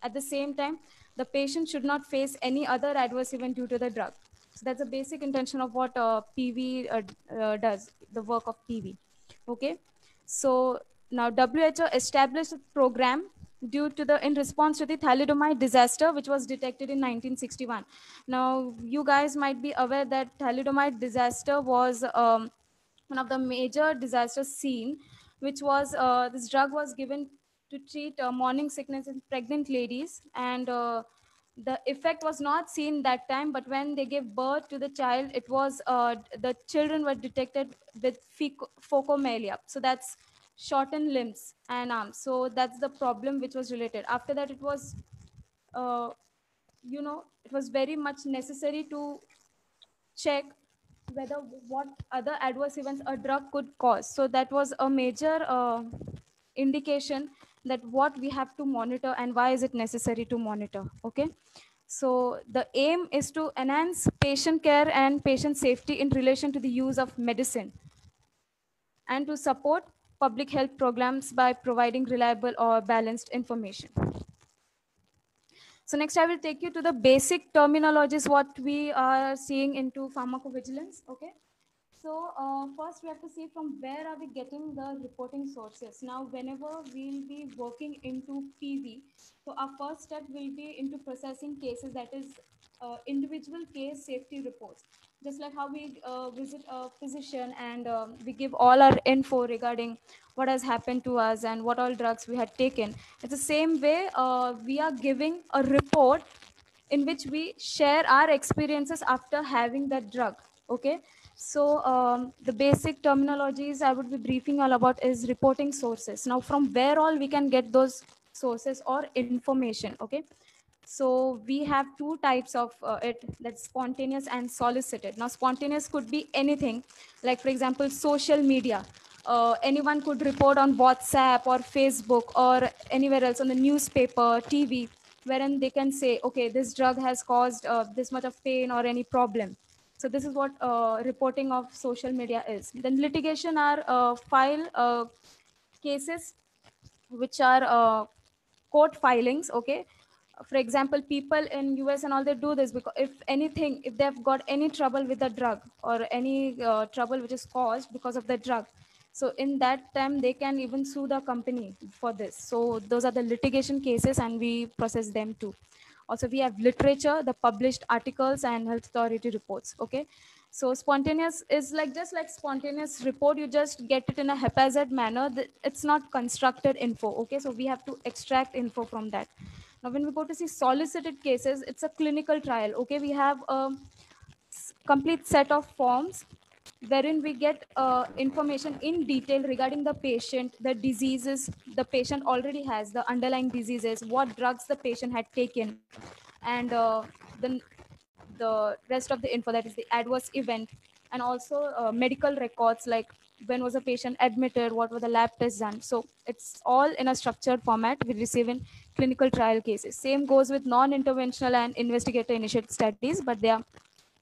At the same time, the patient should not face any other adverse event due to the drug. So that's the basic intention of what PV does, the work of PV. Okay, so now WHO established a program due to the in response to the thalidomide disaster, which was detected in 1961. Now you guys might be aware that thalidomide disaster was one of the major disasters seen, which was this drug was given to treat morning sickness in pregnant ladies, and the effect was not seen that time, but when they gave birth to the child, it was the children were detected with phocomelia, so that's shortened limbs and arms. So that's the problem which was related. After that, it was uh, it was very much necessary to check whether what other adverse events a drug could cause. So that was a major indication that what we have to monitor and why is it necessary to monitor. Okay, so the aim is to enhance patient care and patient safety in relation to the use of medicine, and to support public health programs by providing reliable or balanced information. So next I will take you to the basic terminologies what we are seeing into pharmacovigilance. Okay, so first we have to see from where are we getting the reporting sources. Now, whenever we'll be working into PV, so our first step will be into processing cases, that is individual case safety reports. Just like how we visit a physician and we give all our info regarding what has happened to us and what all drugs we had taken. It's the same way we are giving a report in which we share our experiences after having that drug. Okay, so the basic terminologies I would be briefing all about is reporting sources. Now, from where all we can get those sources or information. Okay, so we have two types of it, that's spontaneous and solicited. Now spontaneous could be anything, like for example social media. Anyone could report on WhatsApp or Facebook or anywhere else, on the newspaper, TV, wherein they can say, okay, this drug has caused this much of pain or any problem. So this is what reporting of social media is. Then litigation are file cases which are court filings. Okay, for example, people in US and all, they do this because if anything, if they've got any trouble with the drug or any trouble which is caused because of the drug, so in that time they can even sue the company for this. So those are the litigation cases and we process them too. Also we have literature, the published articles and health authority reports. Okay, so spontaneous is like just like spontaneous report, you just get it in a haphazard manner. It's not constructed info. Okay, so we have to extract info from that. Now when we go to see solicited cases, it's a clinical trial. Okay, we have a complete set of forms wherein we get information in detail regarding the patient, the diseases the patient already has, the underlying diseases, what drugs the patient had taken, and then the rest of the info, that is the adverse event, and also medical records, like when was a patient admitted, what were the lab tests done. So it's all in a structured format we receive in clinical trial cases. Same goes with non-interventional and investigator initiated studies, but they are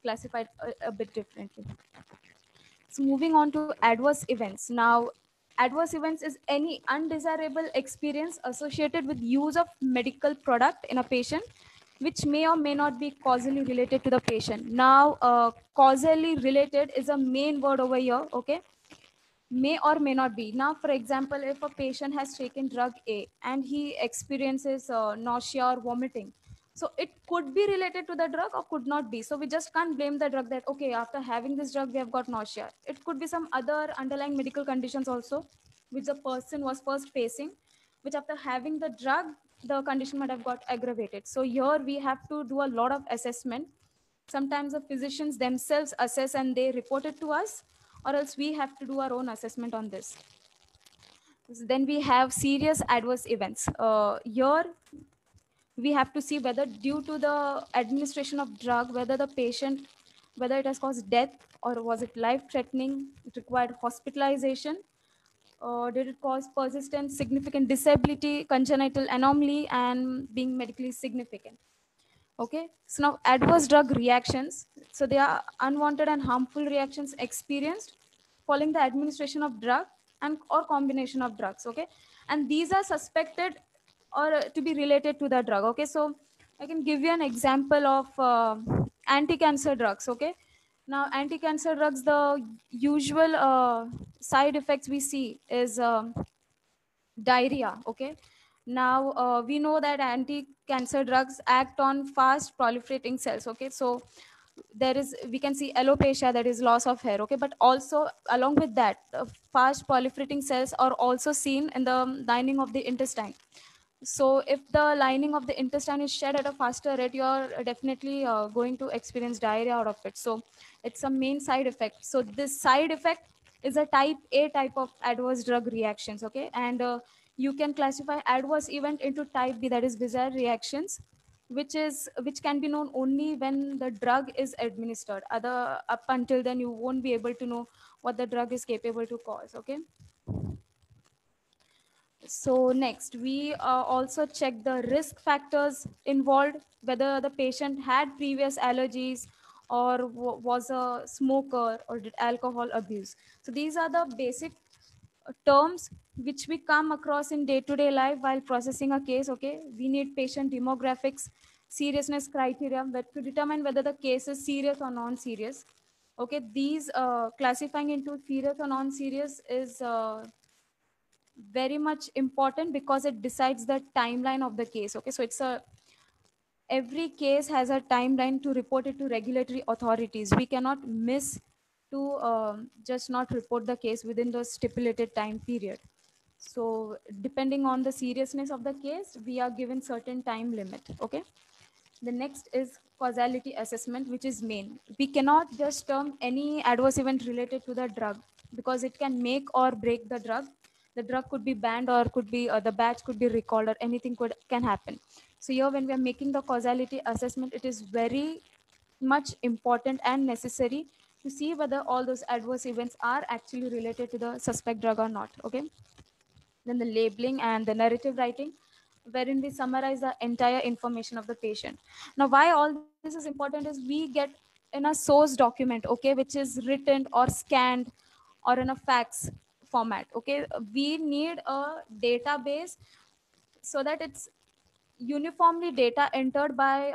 classified a bit differently. So moving on to adverse events. Now, adverse events is any undesirable experience associated with use of medical product in a patient, which may or may not be causally related to the patient. Now, causally related is a main word over here. Okay, may or may not be. Now, for example, if a patient has taken drug A and he experiences nausea or vomiting, so it could be related to the drug or could not be. So we just can't blame the drug that, okay, after having this drug, we have got nausea. It could be some other underlying medical conditions also, which the person was first facing, which after having the drug, the condition might have got aggravated. So here we have to do a lot of assessment. Sometimes the physicians themselves assess and they report it to us, or else we have to do our own assessment on this. Then we have serious adverse events. Here we have to see whether due to the administration of drug, whether the patient, whether it has caused death or was it life threatening, it required hospitalization, did it cause persistent significant disability, congenital anomaly, and being medically significant. Okay, so now adverse drug reactions. So they are unwanted and harmful reactions experienced following the administration of drug and or combination of drugs. Okay, and these are suspected or to be related to the drug. Okay, so I can give you an example of anti-cancer drugs. Okay, now anti-cancer drugs, the usual side effects we see is diarrhea. Okay, now we know that anti-cancer drugs act on fast proliferating cells. Okay, so there is, we can see alopecia, that is loss of hair. Okay, but also along with that, fast proliferating cells are also seen in the lining of the intestine. So if the lining of the intestine is shed at a faster rate, you're definitely going to experience diarrhea out of it. So it's a main side effect. So this side effect is a type A type of adverse drug reactions. Okay, and you can classify adverse event into type B, that is bizarre reactions, which can be known only when the drug is administered. Other up until then, you won't be able to know what the drug is capable to cause. Okay, so next, we also check the risk factors involved, whether the patient had previous allergies or was a smoker or did alcohol abuse. So these are the basic terms which we come across in day-to-day life while processing a case. Okay, we need patient demographics, seriousness criteria, but to determine whether the case is serious or non-serious. Okay, these classifying into serious or non-serious is very much important because it decides the timeline of the case. Okay, so it's a, every case has a timeline to report it to regulatory authorities. We cannot miss to just not report the case within the stipulated time period. So depending on the seriousness of the case, we are given certain time limit. Okay, the next is causality assessment, which is main. We cannot just term any adverse event related to the drug because it can make or break the drug. The drug could be banned or could be the batch could be recalled or anything could can happen. So here, when we are making the causality assessment, it is very much important and necessary to see whether all those adverse events are actually related to the suspect drug or not. Okay, then the labeling and the narrative writing, wherein we summarize the entire information of the patient. Now, why all this is important is we get in a source document, okay, which is written or scanned or in a fax format. Okay, we need a database so that it's uniformly data entered by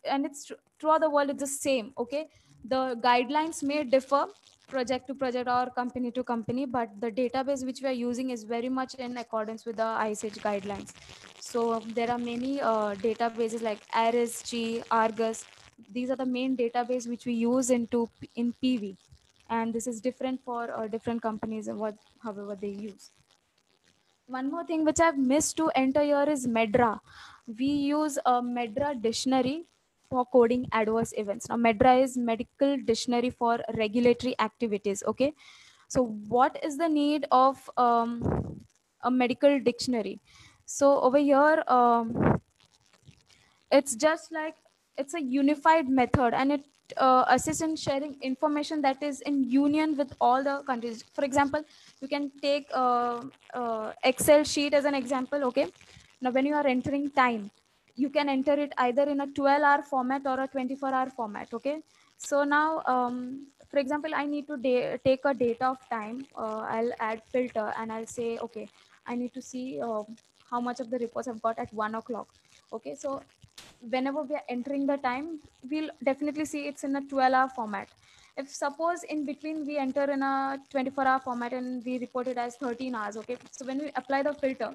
and it's throughout the world it's the same. Okay, the guidelines may differ project to project or company to company, but the database which we are using is very much in accordance with the ISH guidelines. So there are many databases like ARIS, Argus. These are the main database which we use in PV, and this is different for different companies and what however they use. One more thing which I've missed to enter here is Medra. We use a Medra dictionary for coding adverse events. Now, Medra is medical dictionary for regulatory activities. Okay, so what is the need of a medical dictionary? So over here, it's just like it's a unified method, and it assists in sharing information that is in union with all the countries. For example, you can take Excel sheet as an example. Okay, now when you are entering time, you can enter it either in a 12-hour format or a 24-hour format. Okay, so now for example, I need to take a data of time. I'll add filter and I'll say, okay, I need to see how much of the reports I've got at 1 o'clock. Okay, so whenever we are entering the time, we'll definitely see it's in a 12-hour format. If suppose in between we enter in a 24-hour format and we report it as 13 hours. Okay, so when we apply the filter,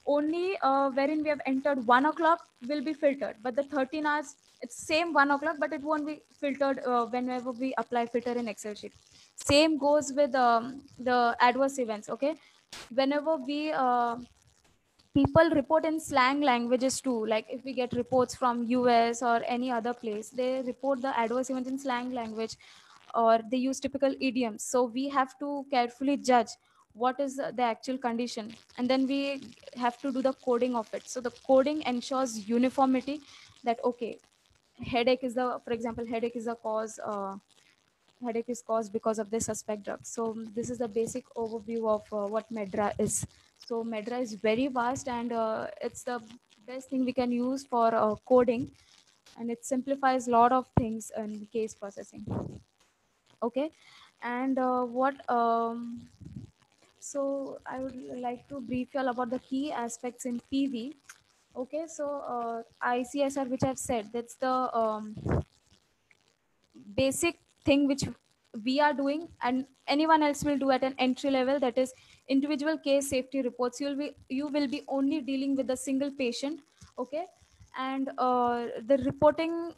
only wherein we have entered 1 o'clock will be filtered, but the 13 hours, it's same 1 o'clock, but it won't be filtered whenever we apply filter in Excel sheet. Same goes with the adverse events. Okay, whenever we people report in slang languages too. Like if we get reports from US or any other place, they report the adverse events in slang language, or they use typical idioms. So we have to carefully judge what is the actual condition, and then we have to do the coding of it. So the coding ensures uniformity, that okay, headache is the, for example, headache is the cause, headache is caused because of the suspect drug. So this is the basic overview of what Medra is. So Medra is very vast, and it's the best thing we can use for coding, and it simplifies a lot of things in case processing. Okay, and what so I would like to brief you all about the key aspects in PV. Okay, so ICSR, which I've said, that's the basic thing which we are doing and anyone else will do at an entry level, that is individual case safety reports. You will be only dealing with a single patient. Okay, and the reporting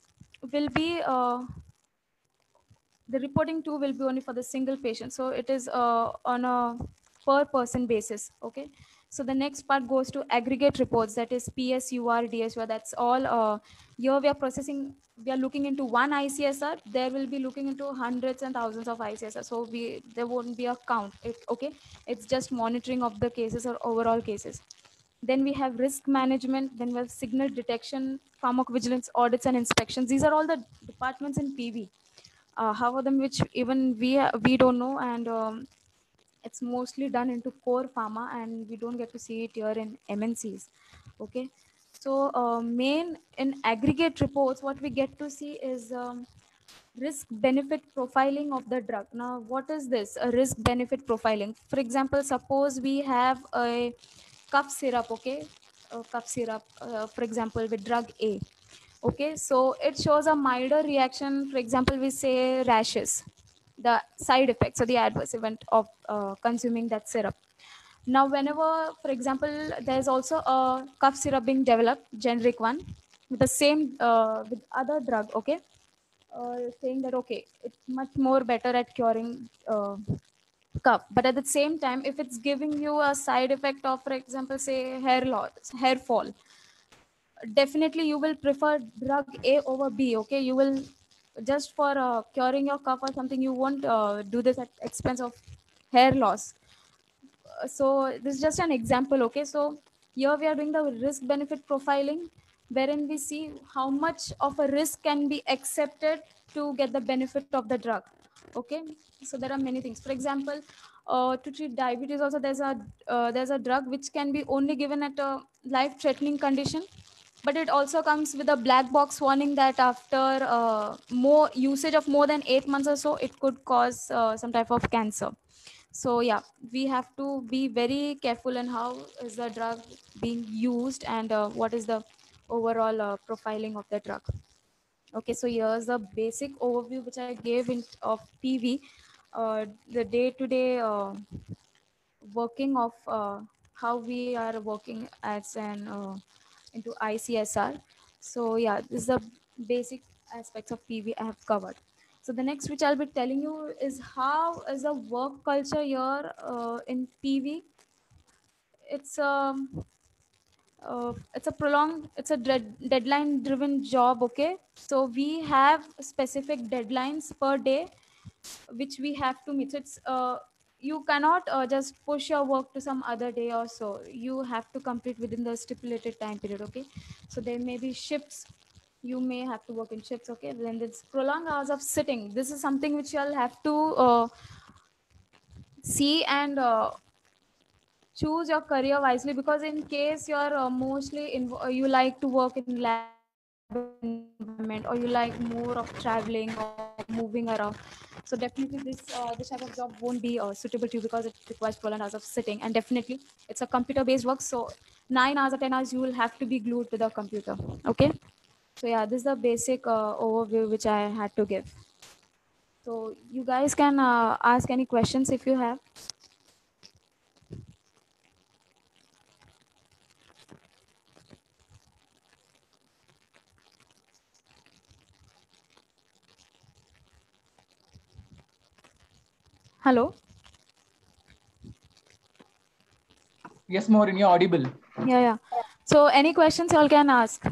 will be the reporting too will be only for the single patient, so it is on a per person basis. Okay, so the next part goes to aggregate reports, that is PSUR, DSUR. That's all. Here we are processing, we are looking into one ICSR, there will be looking into hundreds and thousands of ICSR, so we there won't be a count. Okay, it's just monitoring of the cases or overall cases. Then we have risk management, then we have signal detection, pharmacovigilance, audits and inspections. These are all the departments in PV. Half of them which even we don't know, and it's mostly done into core pharma and we don't get to see it here in MNCs. Okay, so main in aggregate reports what we get to see is risk benefit profiling of the drug. Now what is this, a risk benefit profiling? For example, suppose we have a cough syrup. Okay, a cough syrup, for example, with drug A. Okay, so it shows a milder reaction. For example, we say rashes, the side effects or the adverse event of consuming that syrup. Now, whenever, for example, there's also a cough syrup being developed, generic one, with the same with other drug. Okay, saying that okay, it's much more better at curing cough, but at the same time, if it's giving you a side effect of, for example, say hair loss, hair fall, definitely you will prefer drug A over B. Okay, you will just for curing your cough or something, you won't do this at expense of hair loss. So this is just an example. Okay, so here we are doing the risk benefit profiling, wherein we see how much of a risk can be accepted to get the benefit of the drug. Okay, so there are many things. For example, to treat diabetes also, there's a drug which can be only given at a life threatening condition, but it also comes with a black box warning that after more usage of more than 8 months or so, it could cause some type of cancer. So yeah, we have to be very careful in how is the drug being used, and what is the overall profiling of the drug. Okay, so here's the basic overview which I gave of PV, the day to day working of how we are working as an into ICSR. So yeah, this is the basic aspects of PV I have covered. So the next which I'll be telling you is how is the work culture here in PV. It's it's a prolonged, it's a deadline driven job. Okay, so we have specific deadlines per day which we have to meet. So it's you cannot just push your work to some other day or so. You have to complete within the stipulated time period. Okay, so there may be shifts, you may have to work in shifts. Okay, then it's prolonged hours of sitting. This is something which you'll have to see and choose your career wisely, because in case you're mostly you like to work in lab environment, or you like more of traveling or moving around, so definitely this type of job won't be suitable to you, because it requires prolonged hours of sitting, and definitely it's a computer based work. So 9 hours or 10 hours you will have to be glued to the computer. Okay, so yeah, this is the basic overview which I had to give. So you guys can ask any questions if you have. Hello. Yes, Maureen, you're audible. Yeah, yeah. So any questions you all can ask.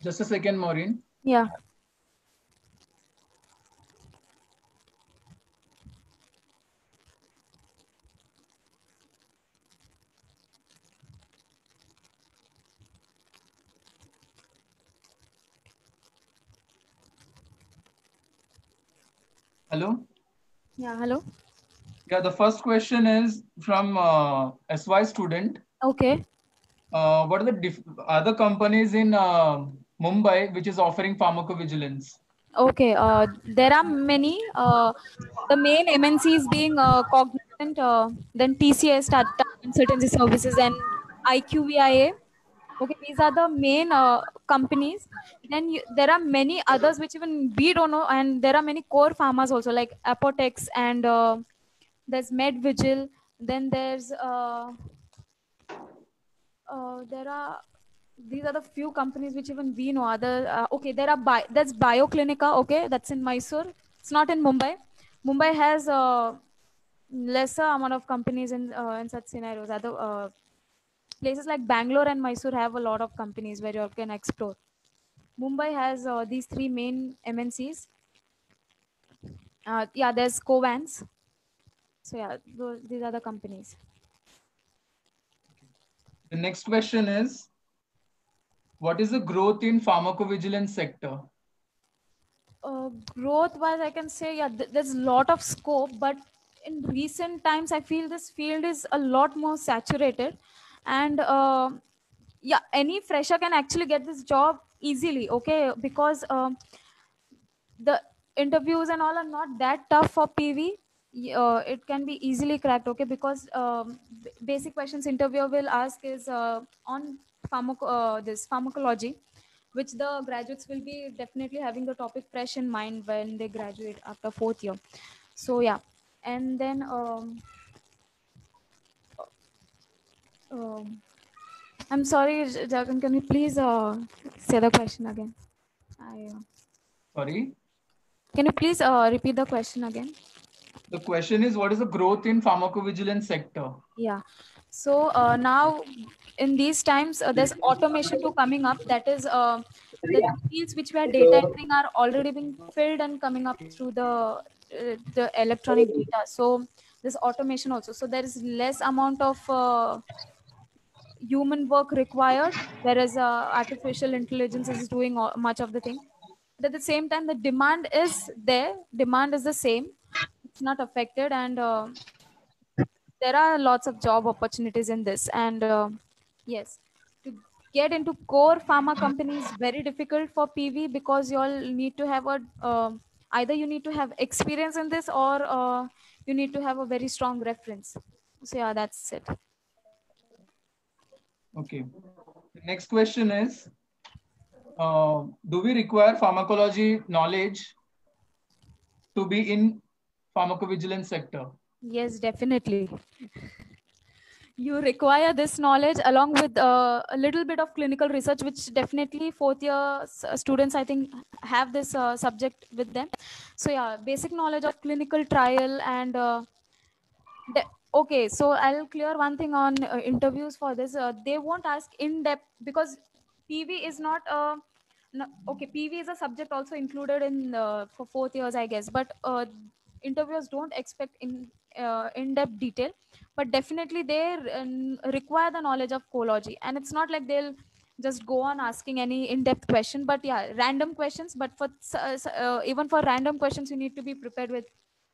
Just a second, Maureen. Yeah. Hello. Yeah, hello. Yeah, the first question is from SY student. Okay. What are the other companies in Mumbai which is offering pharmacovigilance? Okay. There are many. The main MNCs being Cognizant, then TCS, Tata Consultancy Services, and IQVIA. Okay, these are the main companies. Then there are many others which even we don't know, and there are many core pharmas also, like Apotex, and there's MedVigil. Then there are these are the few companies which even we know. Other okay, there's Bioclinica. Okay, that's in Mysore. It's not in Mumbai. Mumbai has lesser amount of companies in such scenarios. Other places like Bangalore and Mysore have a lot of companies where you can explore. Mumbai has these three main MNCs. Yeah, there's Covance. So yeah, these are the companies. The next question is, what is the growth in pharmacovigilance sector? Growth wise, I can say, yeah, there's a lot of scope, but in recent times, I feel this field is a lot more saturated. And yeah, any fresher can actually get this job easily, okay? Because the interviews and all are not that tough for PV. It can be easily cracked, okay? Because basic questions interviewer will ask is on this pharmacology, which the graduates will be definitely having the topic fresh in mind when they graduate after fourth year. So yeah, and then um, I'm sorry, Jagan, can you please say the question again? Sorry. Can you please repeat the question again? The question is, what is the growth in pharmacovigilance sector? Yeah. So now in these times, there's automation to coming up. That is, the fields which we are data entering are already being filled and coming up through the electronic data. So there's automation also. So there is less amount of human work required, whereas artificial intelligence is doing much of the thing. But at the same time, the demand is there. Demand is the same. It's not affected, and there are lots of job opportunities in this. And yes, to get into core pharma companies very difficult for PV, because you all need to have a either you need to have experience in this, or you need to have a very strong reference. So yeah, that's it. Okay. The next question is, do we require pharmacology knowledge to be in pharmacovigilance sector? Yes, definitely. You require this knowledge along with a little bit of clinical research, which definitely fourth year students, I think, have this subject with them. So yeah, basic knowledge of clinical trial and okay, so I'll clear one thing on interviews for this. They won't ask in depth, because PV is not no, okay, PV is a subject also included in for fourth years, I guess, but interviewers don't expect in depth detail, but definitely they require the knowledge of ecology. And it's not like they'll just go on asking any in-depth question, but yeah, random questions. But for even for random questions, you need to be prepared with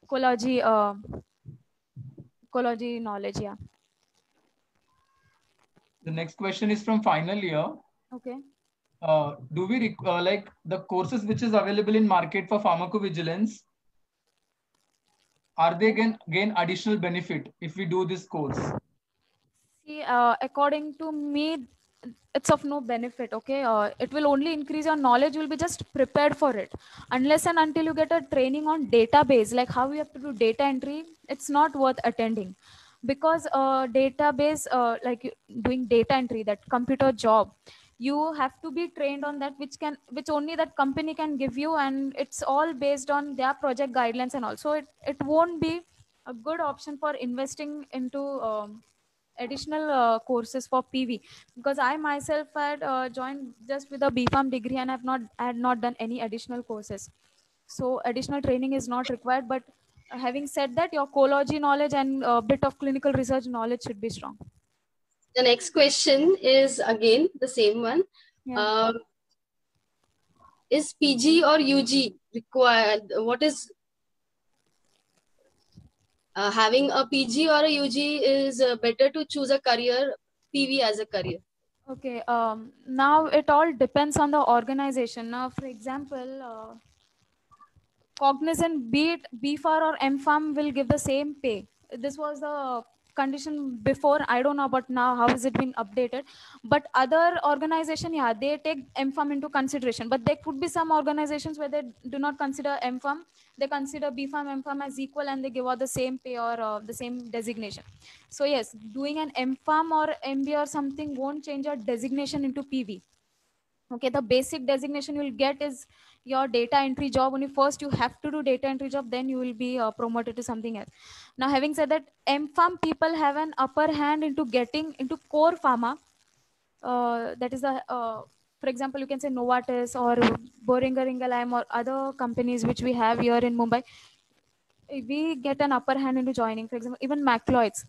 ecology ecology knowledge. Yeah. The next question is from final year. Okay. Do we like the courses which is available in market for pharmacovigilance? Are they gain additional benefit if we do this course? See, according to me, it's of no benefit. Okay, it will only increase your knowledge. You'll be just prepared for it, unless and until you get a training on database, like how you have to do data entry. It's not worth attending, because database, doing data entry, that computer job, you have to be trained on that, which only that company can give you, and it's all based on their project guidelines. And also, it won't be a good option for investing into additional courses for PV, because I myself had joined just with a BPharm degree, and had not done any additional courses. So additional training is not required. But having said that, your ecology knowledge and a bit of clinical research knowledge should be strong. The next question is again the same one. Yeah. Is PG or UG required? What is having a PG or a UG is better to choose a career, PV as a career? Okay, now it all depends on the organization. Now, for example, Cognizant, be it BFAR or MFARM, will give the same pay. This was the condition before. I don't know, but now how has it been updated? But other organization, yeah, they take MFARM into consideration. But there could be some organizations where they do not consider MFARM. They consider BFARM, MFARM as equal, and they give out the same pay or the same designation. So yes, doing an MFARM or MBA or something won't change your designation into PV. Okay, the basic designation you'll get is your data entry job. Only first you have to do data entry job, then you will be promoted to something else. Now, having said that, MPharm people have an upper hand into getting into core pharma. That is the for example, you can say Novartis or Boehringer Ingelheim or other companies which we have here in Mumbai. We get an upper hand into joining. For example, even Macloids,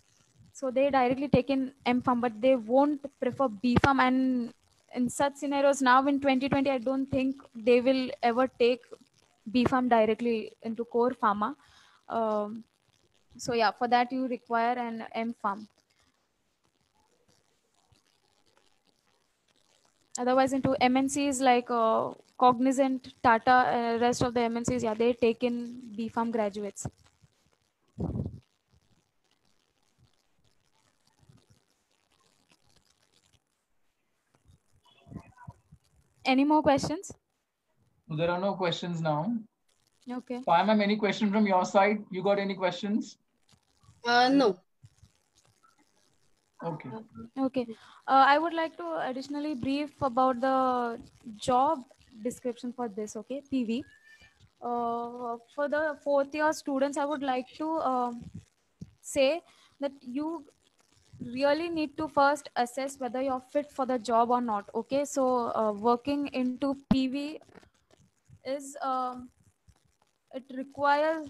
so they directly take in MPharm, but they won't prefer BPharm. And in such scenarios, now in 2020, I don't think they will ever take BPharm directly into core pharma. Um, so yeah, for that you require an MPharm. Otherwise, into MNCs like Cognizant, Tata, rest of the MNCs, yeah, they take in BPharm graduates. Any more questions? There are no questions now. Okay. Payal ma'am, any question from your side? You got any questions? No. Okay. Okay. I would like to additionally brief about the job description for this, okay, PV. For the fourth year students, I would like to say that you really need to first assess whether you're fit for the job or not, okay? So working into PV is, it requires,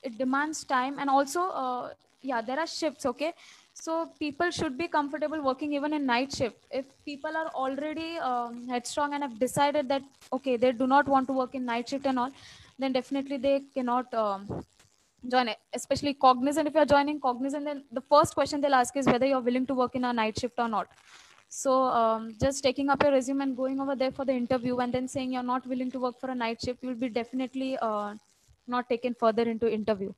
it demands time, and also yeah, there are shifts, okay? So people should be comfortable working even in night shift. If people are already headstrong and have decided that okay, they do not want to work in night shift and all, then definitely they cannot join it. Especially Cognizant, if you're joining Cognizant, then the first question they'll ask is whether you're willing to work in a night shift or not. So just taking up your resume and going over there for the interview and then saying you're not willing to work for a night shift, you'll be definitely not taken further into interview.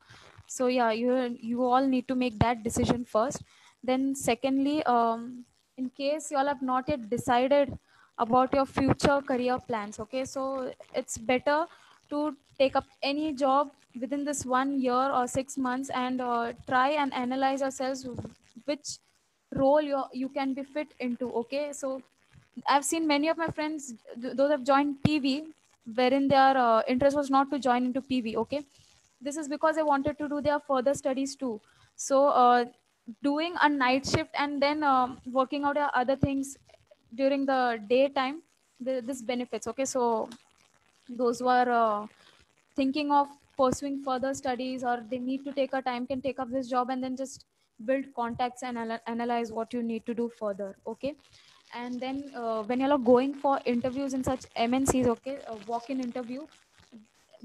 So yeah, you all need to make that decision first. Then secondly, in case you all have not yet decided about your future career plans, okay, so it's better to take up any job within this 1 year or 6 months and try and analyze yourselves which role you can be fit into, okay? So I've seen many of my friends, those have joined PV, wherein their interest was not to join into PV, okay? This is because they wanted to do their further studies too. So doing a night shift and then working out other things during the daytime, this benefits, okay? So those who are thinking of pursuing further studies or they need to take a time can take up this job and then just build contacts and analyze what you need to do further, okay? And then when you're going for interviews in such MNCs, okay, a walk-in interview,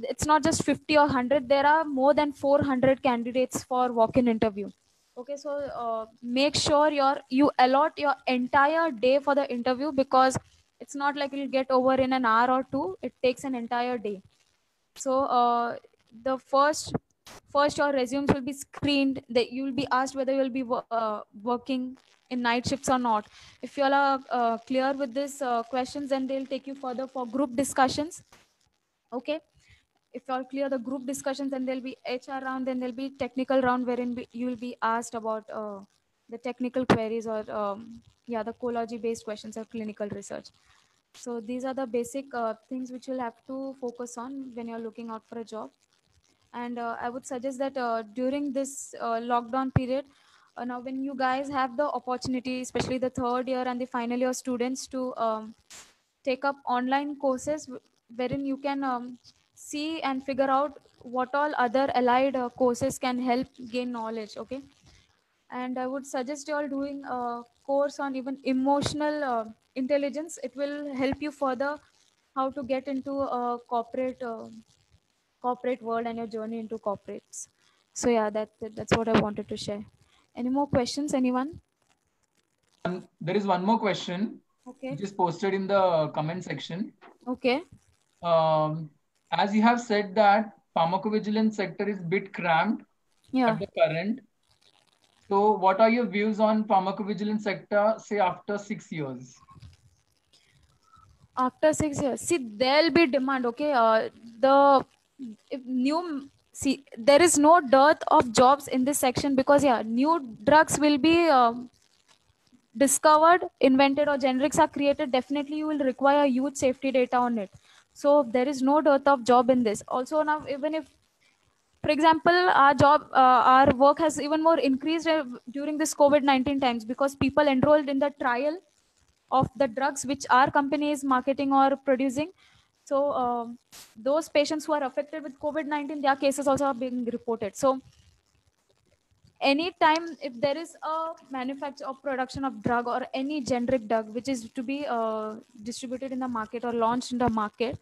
it's not just 50 or 100, there are more than 400 candidates for walk-in interview, okay? So make sure you allot your entire day for the interview, because it's not like you'll get over in an hour or two. It takes an entire day. So the first your resumes will be screened, that you will be asked whether you will be working in night shifts or not. If you all are clear with these questions, then they'll take you further for group discussions, okay? If you all clear the group discussions, then there'll be HR round, then there'll be technical round wherein you will be asked about the technical queries or yeah, the ecology based questions or clinical research. So these are the basic things which you'll have to focus on when you're looking out for a job. And I would suggest that during this lockdown period, now when you guys have the opportunity, especially the third year and the final year students, to take up online courses wherein you can see and figure out what all other allied courses can help gain knowledge, okay? And I would suggest you all doing a course on even emotional intelligence. It will help you further how to get into a corporate world and your journey into corporates. So yeah, that's what I wanted to share. Any more questions, anyone? There is one more question Okay. which is posted in the comment section. Okay. Um, as you have said that pharmacovigilance sector is bit cramped Yeah. at the current. So what are your views on pharmacovigilance sector, say after 6 years? After 6 years, see, there'll be demand. Okay. The if new see, there is no dearth of jobs in this section because yeah, new drugs will be discovered, invented, or generics are created. Definitely, you will require huge safety data on it. So there is no dearth of job in this. Also now, even if, for example, our work has even more increased during this COVID-19 times because people enrolled in the trial of the drugs which our company is marketing or producing. So those patients who are affected with COVID-19, their cases also are being reported. So anytime if there is a manufacture or production of drug or any generic drug which is to be distributed in the market or launched in the market,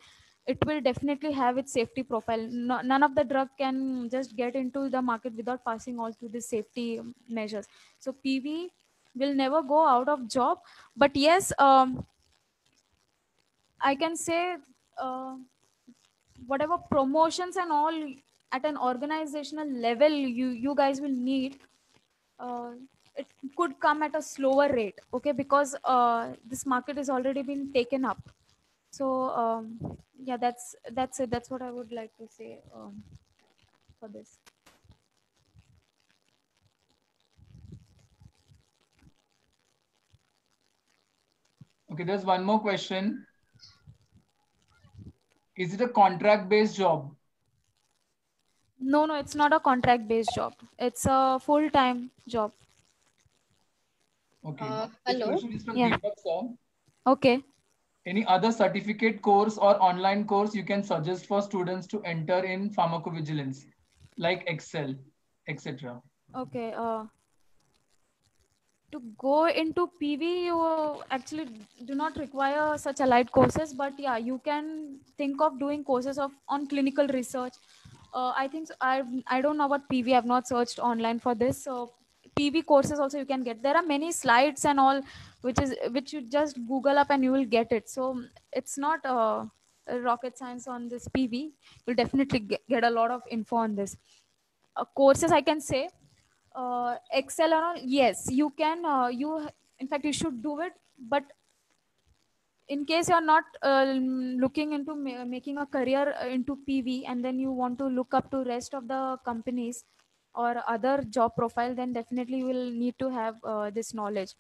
it will definitely have its safety profile. No, none of the drug can just get into the market without passing all through the safety measures. So PV will never go out of job. But yes, I can say whatever promotions and all at an organizational level you guys will need, uh, it could come at a slower rate, okay, because this market has already been taken up. So yeah, that's it. That's what I would like to say for this. Okay, there's one more question. Is it a contract based job? No, no, it's not a contract based job. It's a full time job. Okay. This Hello. question is from Yeah. Deepak sir. Okay. Any other certificate course or online course you can suggest for students to enter in pharmacovigilance, like Excel, etc.? Okay. To go into PV, you actually do not require such allied courses, but yeah, you can think of doing courses of on clinical research. I think so, I don't know about PV. I've not searched online for this. So PV courses also you can get. There are many slides and all, which you just Google up and you will get it. So it's not rocket science on this PV. You'll definitely get a lot of info on this. Courses I can say, Excel and all, yes, you can. In fact, you should do it. But in case you're not looking into making a career into PV, and then you want to look up to rest of the companies or other job profile, then definitely you will need to have this knowledge.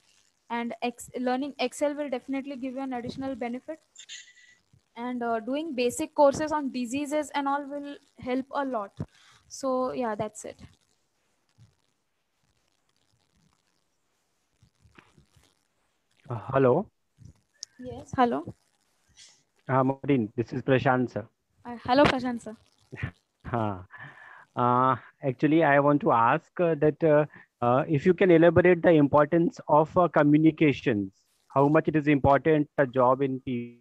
And learning Excel will definitely give you an additional benefit. And doing basic courses on diseases and all will help a lot. So yeah, that's it. Hello, Yes. Hello. Maureen. This is Prashant, sir. Hello, Prashant sir. Uh, Actually, I want to ask that if you can elaborate the importance of communications, how much it is important a job in PV,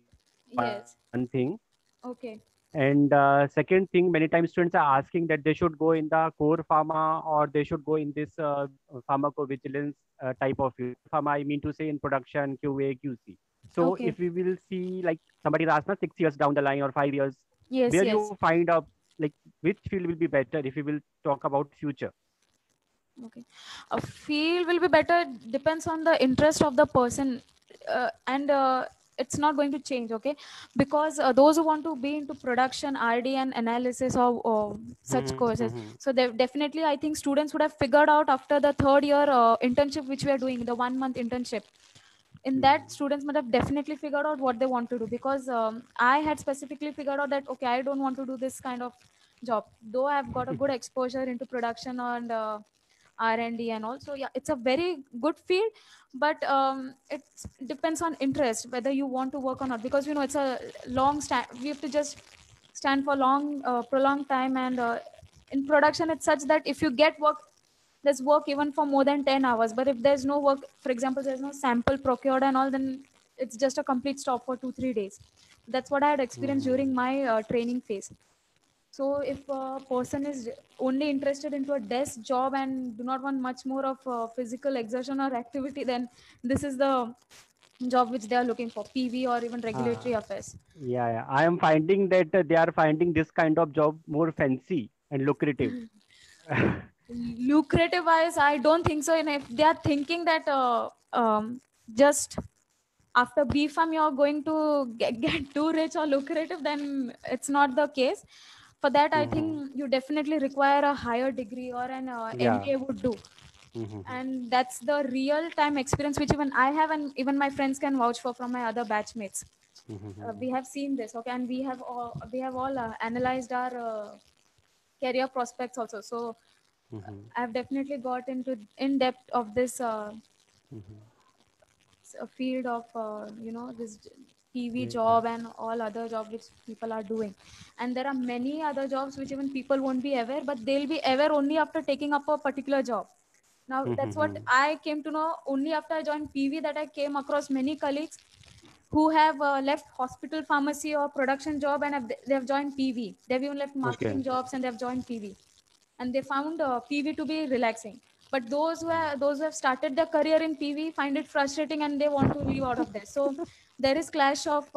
Yes. one thing. Okay. And second thing, many times students are asking that they should go in the core pharma or they should go in this pharmacovigilance type of field. Pharma, I mean to say in production, QA, QC. So Okay. if we will see like somebody asked us 6 years down the line or 5 years, Yes. where Yes. you find out like which field will be better if we will talk about future. Okay. A field will be better depends on the interest of the person, and it's not going to change. Okay, because those who want to be into production, RD, and analysis or such courses, so they definitely, I think students would have figured out after the third year internship which we are doing, the 1 month internship. In that, students might have definitely figured out what they want to do, because I had specifically figured out that okay, I don't want to do this kind of job, though I've got a good exposure into production and R&D and all. So yeah, it's a very good field, but it depends on interest whether you want to work or not, because it's a long stand. We have to just stand for long prolonged time, and in production it's such that if you get work, there's work even for more than 10 hours. But if there's no work, for example, there's no sample procured and all, then it's just a complete stop for 2-3 days. That's what I had experienced during my training phase. So if a person is only interested into a desk job and do not want much more of physical exertion or activity, then this is the job which they are looking for, PV or even regulatory affairs. Yeah. I am finding that they are finding this kind of job more fancy and lucrative. Lucrative wise, I don't think so. And if they are thinking that just after B Farm you're going to get too rich or lucrative, then it's not the case. For that, I think you definitely require a higher degree or an Yeah. MBA would do. And that's the real time experience which even I have, and even my friends can vouch for from my other batchmates. We have seen this, okay, and we have all analyzed our career prospects also. So I've definitely got into in depth of this field of this PV job and all other jobs which people are doing. And there are many other jobs which even people won't be aware, but they'll be aware only after taking up a particular job. Now that's what I came to know only after I joined PV, that I came across many colleagues who have left hospital pharmacy or production job and they have joined PV. They've even left marketing jobs and they've joined PV, and they found PV to be relaxing. But those who have started their career in PV find it frustrating and they want to leave out of this. So there is clash of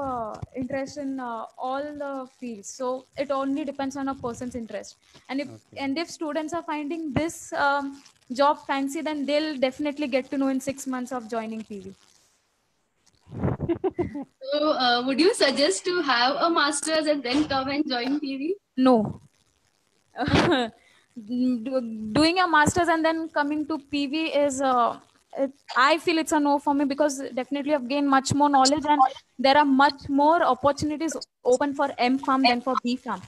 interest in all the fields. So it only depends on a person's interest. And if students are finding this job fancy, then they'll definitely get to know in 6 months of joining PV. So, would you suggest to have a master's and then come and join PV? No. Doing a master's and then coming to PV is I feel it's a no for me, because definitely I've gained much more knowledge and there are much more opportunities open for M Farm than for B Farm.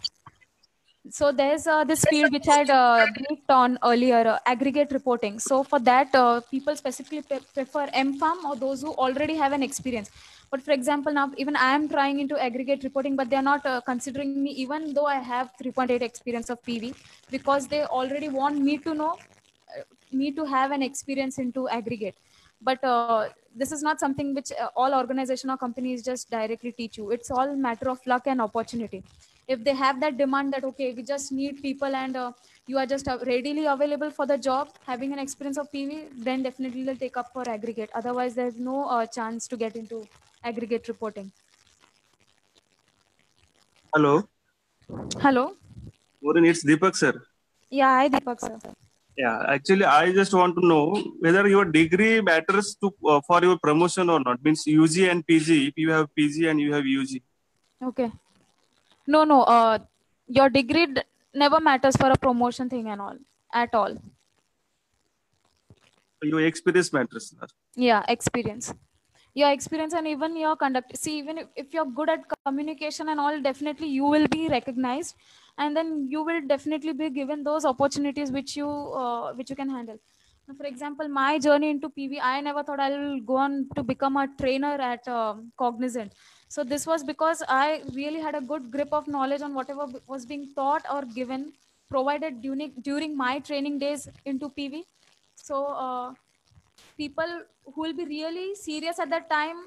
So there's this field which I had briefed on earlier, aggregate reporting. So for that, people specifically prefer M Farm or those who already have an experience. But for example, now even I am trying into aggregate reporting, but they're not considering me, even though I have 3.8 experience of PV, because they already want me to know, me to have an experience into aggregate. But this is not something which all organization or companies just directly teach you. It's all matter of luck and opportunity. If they have that demand that, okay, we just need people and you are just readily available for the job, having an experience of PV, then definitely they'll take up for aggregate. Otherwise, there's no chance to get into aggregate reporting. Hello, Hello. Maureen, it's Deepak, sir. Yeah, hi Deepak sir. Yeah, actually, I just want to know whether your degree matters to for your promotion or not. Means UG and PG. If you have PG and you have UG. Okay. No. Your degree never matters for a promotion thing and all at all. Your experience matters, sir. Yeah, experience. Your experience and even your conduct. See, even if you're good at communication and all, definitely you will be recognized, and then you will definitely be given those opportunities which you can handle. Now, for example, my journey into PV, I never thought I'll go on to become a trainer at Cognizant. So this was because I really had a good grip of knowledge on whatever was being taught or given, provided during my training days into PV. So people who will be really serious at that time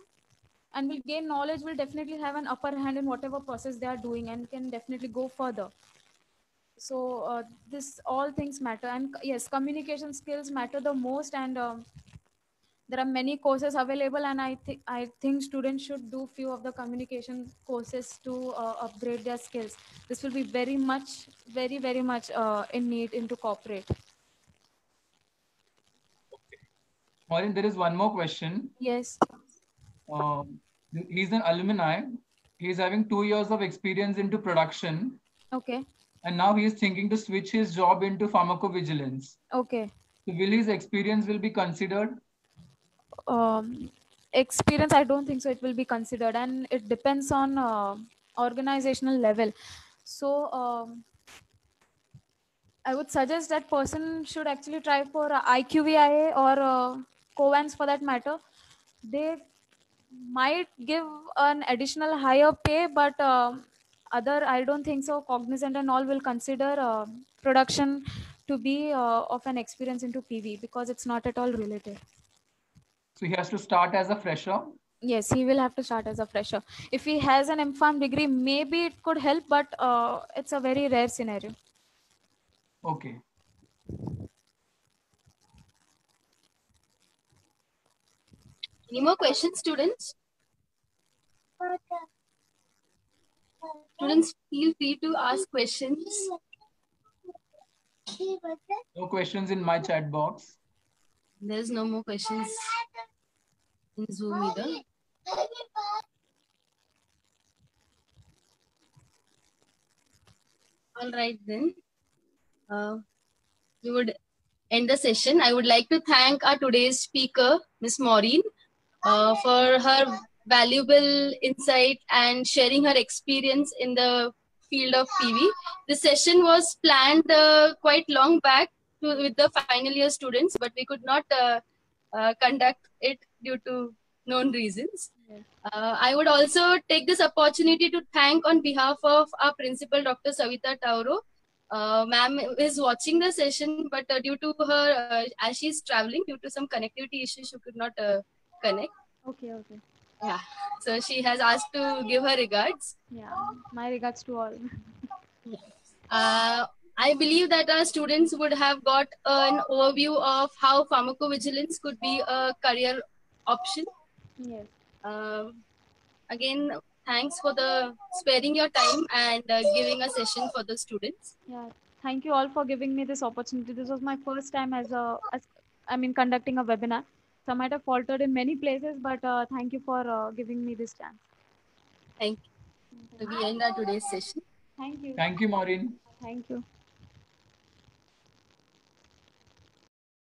and will gain knowledge will definitely have an upper hand in whatever process they are doing and can definitely go further. So this all things matter, and yes, communication skills matter the most. And there are many courses available, and I think students should do few of the communication courses to upgrade their skills. This will be very much in need into corporate. Maureen, there is one more question. Yes. He's an alumni. He's having 2 years of experience into production. Okay. And now he is thinking to switch his job into pharmacovigilance. Okay. So will his experience will be considered? Experience, I don't think so it will be considered, and it depends on organizational level. So I would suggest that person should actually try for IQVIA or Covance for that matter. They might give an additional higher pay, but other, I don't think so. Cognizant and all will consider production to be of an experience into PV, because it's not at all related. So he has to start as a fresher? Yes, he will have to start as a fresher. If he has an MPharm degree, maybe it could help, but it's a very rare scenario. Okay. Any more questions, students? Students, feel free to ask questions. No questions in my chat box. There's no more questions in Zoom either. All right then. We would end the session. I would like to thank our today's speaker, Ms. Maureen, for her valuable insight and sharing her experience in the field of PV. The session was planned quite long back with the final year students, but we could not conduct it due to known reasons. I would also take this opportunity to thank on behalf of our principal, Dr. Savita Tauro. Ma'am is watching the session, but due to her, as she's traveling, due to some connectivity issues, she could not connect. Okay. Yeah, so she has asked to give her regards. Yeah, my regards to all. I believe that our students would have got an overview of how pharmacovigilance could be a career option. Yes. Again, thanks for the sparing your time and giving a session for the students. Yeah. Thank you all for giving me this opportunity. This was my first time conducting a webinar. So I might have faltered in many places, but thank you for giving me this chance. Thank you. So we end our today's session. Thank you. Thank you, Maureen. Thank you.